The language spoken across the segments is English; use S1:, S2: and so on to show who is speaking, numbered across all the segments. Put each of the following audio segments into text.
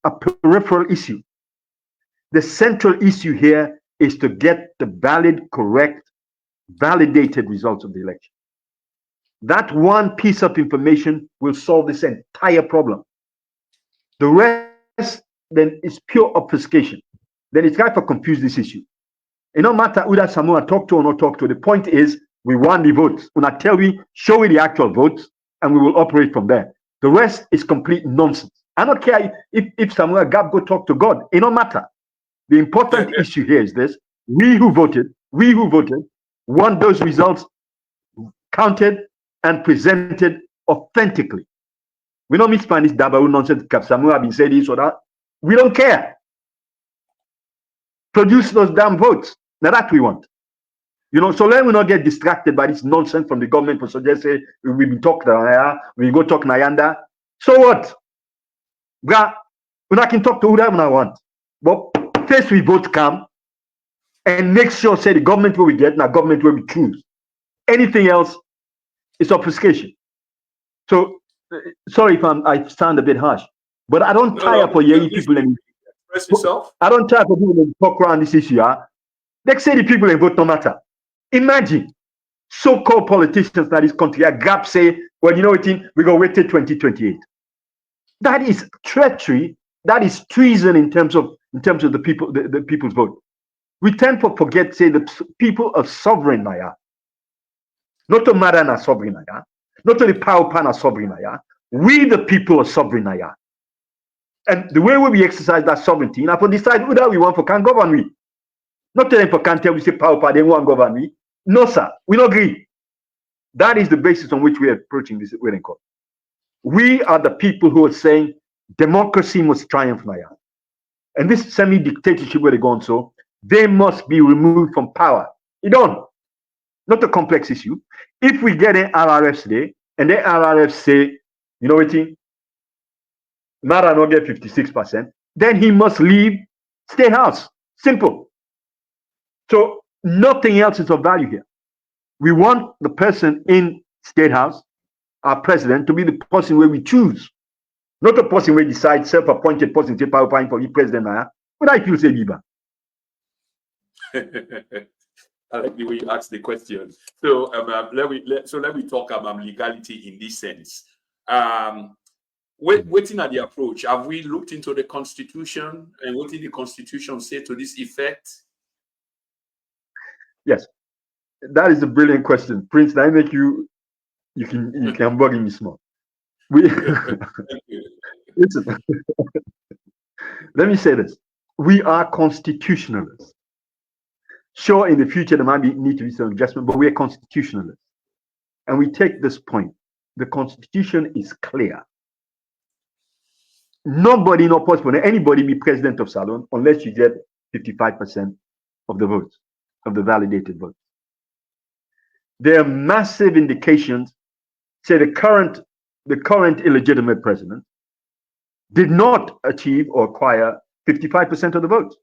S1: a peripheral issue. The central issue here is to get the valid, correct, validated results of the election. That one piece of information will solve this entire problem. The rest then is pure obfuscation. Then it's trying to confuse this issue. It no matter who that Samoa talk to or not talk to. The point is we want the votes. When I tell you, show me the actual votes, and we will operate from there. The rest is complete nonsense. I don't care if Samuel Gab go talk to God. It don't matter. The important issue here is this: we who voted, want those results counted and presented authentically. We don't mix Spanish Dabaru nonsense. Samuel have been saying this or that. We don't care. Produce those damn votes. Now that we want. So let me not get distracted by this nonsense from the government for suggest say we've been talking we go talk Nyanda. So what? When I can talk to whoever I want. But first we vote come and make sure say the government will we get, now government will we choose. Anything else is obfuscation. So sorry if I sound a bit harsh, but I don't tire for hearing people and
S2: express yourself.
S1: I don't tire for people to talk around this issue. They say the people and vote no matter. Imagine so-called politicians that this country a gap say, well, you know what, we're gonna wait till 2028. That is treachery, that is treason in terms of the people, the people's vote. We tend to forget, say, the people are sovereign now. Not to matter na sovereign now, not to the power pan are sovereign now. We the people are sovereign now. And the way we exercise that sovereignty, now for decide whether we want for can govern we. Not telling for can't tell we say power pan, they want govern we. No, sir, we don't agree. That is the basis on which we are approaching this wedding court. We are the people who are saying democracy must triumph now. And this semi-dictatorship where they go on, so they must be removed from power. You don't. Not a complex issue. If we get an RRF today, and the RRF say, you know what, Mara not get 56%, then he must leave State House. Simple. So nothing else is of value here. We want the person in State House, our president, to be the person where we choose. Not a person where we decide, self-appointed person, say power for the president. But I feel say Biba.
S2: I like the way you ask the question. So let me talk about legality in this sense. Waiting at the approach, have we looked into the Constitution and what did the Constitution say to this effect?
S1: Yes, that is a brilliant question, Prince. I make you can bug me small. Listen, let me say this: we are constitutionalists. Sure, in the future there might need to be some adjustment, but we are constitutionalists, and we take this point: the Constitution is clear. Nobody, no possible, anybody be president of Salon unless you get 55% of the votes, of the validated votes. There are massive indications, say the current illegitimate president did not achieve or acquire 55% of the votes.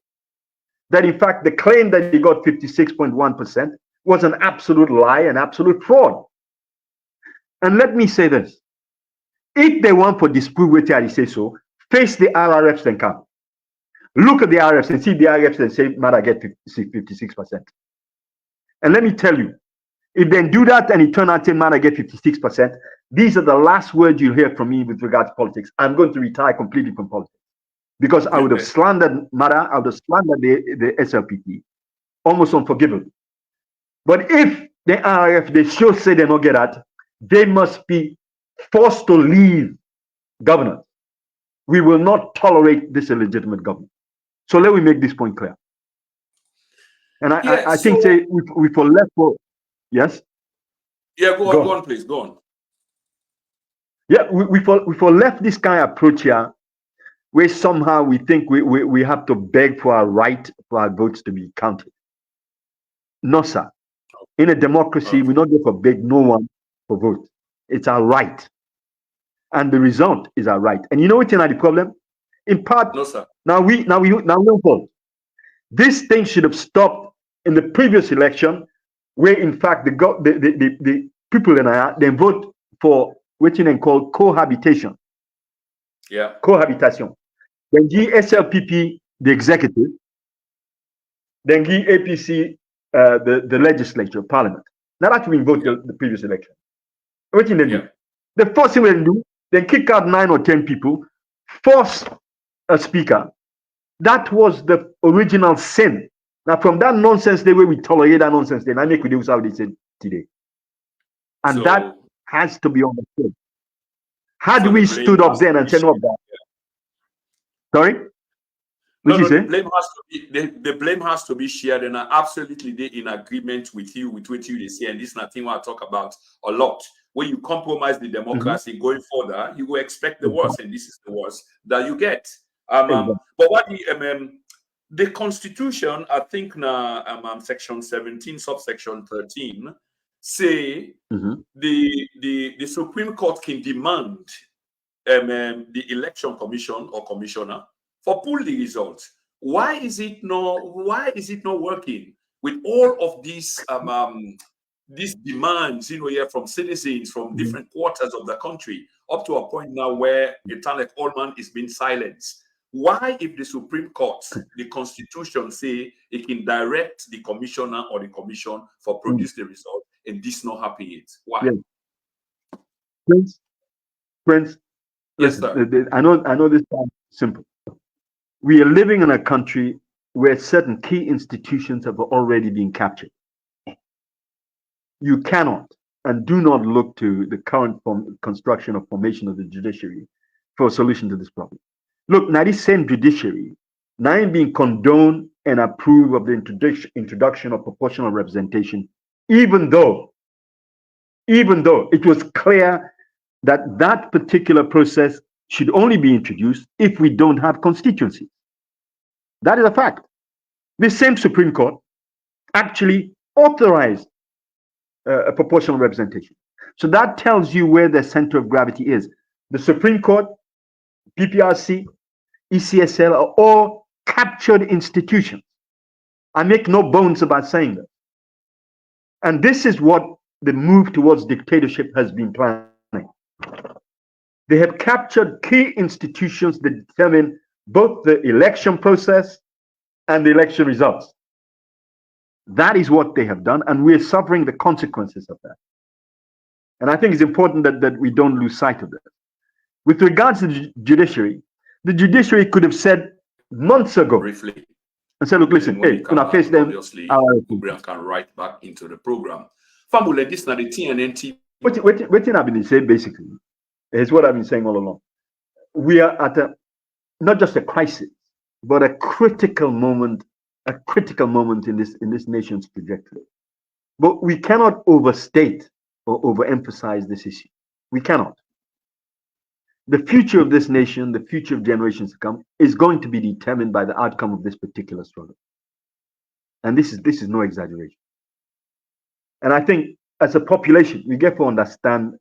S1: That in fact, the claim that he got 56.1% was an absolute lie, an absolute fraud. And let me say this: if they want to disprove what I say so, face the RRFs and come. Look at the RRFs and see the RRFs and say, man, I get 56%. And let me tell you, if they do that and it turn out, man, I get 56%, these are the last words you'll hear from me with regard to politics. I'm going to retire completely from politics. Because I would have slandered Mara, I would have slandered the SLPP. Almost unforgivable. But if the RRF, they sure say they don't get that, they must be forced to leave governance. We will not tolerate this illegitimate government. So let me make this point clear. And I think say we for left for yes.
S2: Yeah, go on, please. Go on.
S1: Yeah, we for left this kind of approach here, where somehow we think we have to beg for our right for our votes to be counted. No, sir. In a democracy, we don't go for beg no one for vote. It's our right. And the result is our right. And you know what's the problem? In part,
S2: no, sir.
S1: Now we don't vote. This thing should have stopped in the previous election, where in fact the people in they vote for what you call cohabitation.
S2: Yeah.
S1: Cohabitation. then give SLPP the executive, then give APC the legislature, parliament. Now that we vote the previous election. What can they do? The first thing they do, then kick out 9 or 10 people, force a speaker. That was the original sin. Now, from that nonsense, the way we tolerate that nonsense, then I make with you how they said today. And so, that has to be understood. Had we stood up then and said, no, sorry?
S2: The blame has to be shared, and I'm absolutely in agreement with you with what you say. And this is nothing I talk about a lot. When you compromise the democracy going further, you will expect the worst, and this is the worst that you get. But what the Constitution, I think now section 17, subsection 13, say the Supreme Court can demand the election commission or commissioner for pull the results. Why is it not working with all of these demands, from citizens from different quarters of the country, up to a point now where Etan Coleman is being silenced? Why, if the Supreme Court, the Constitution say it can direct the commissioner or the commission for produce the result, and this not happen yet? Why?
S1: Prince,
S2: yes,
S1: listen,
S2: sir.
S1: I know this sounds simple. We are living in a country where certain key institutions have already been captured. You cannot and do not look to the current construction or formation of the judiciary for a solution to this problem. Look, now this same judiciary, now being condoned and approved of the introduction of proportional representation, even though it was clear that that particular process should only be introduced if we don't have constituencies. That is a fact. The same Supreme Court actually authorized a proportional representation. So that tells you where the center of gravity is. The Supreme Court, PPRC, ECSL are all captured institutions. I make no bones about saying that. And this is what the move towards dictatorship has been planning. They have captured key institutions that determine both the election process and the election results. That is what they have done, and we're suffering the consequences of that. And I think it's important that we don't lose sight of that. With regards to the judiciary could have said months ago,
S2: briefly,
S1: and said, look, listen, hey, when I face them,
S2: Kubrian can write back into the program. Famule, this na the TNNT.
S1: What I've been saying basically is what I've been saying all along. We are at not just a crisis, but a critical moment in this nation's trajectory. But we cannot overstate or overemphasize this issue. We cannot. The future of this nation, the future of generations to come, is going to be determined by the outcome of this particular struggle. And this is no exaggeration. And I think as a population, we get to understand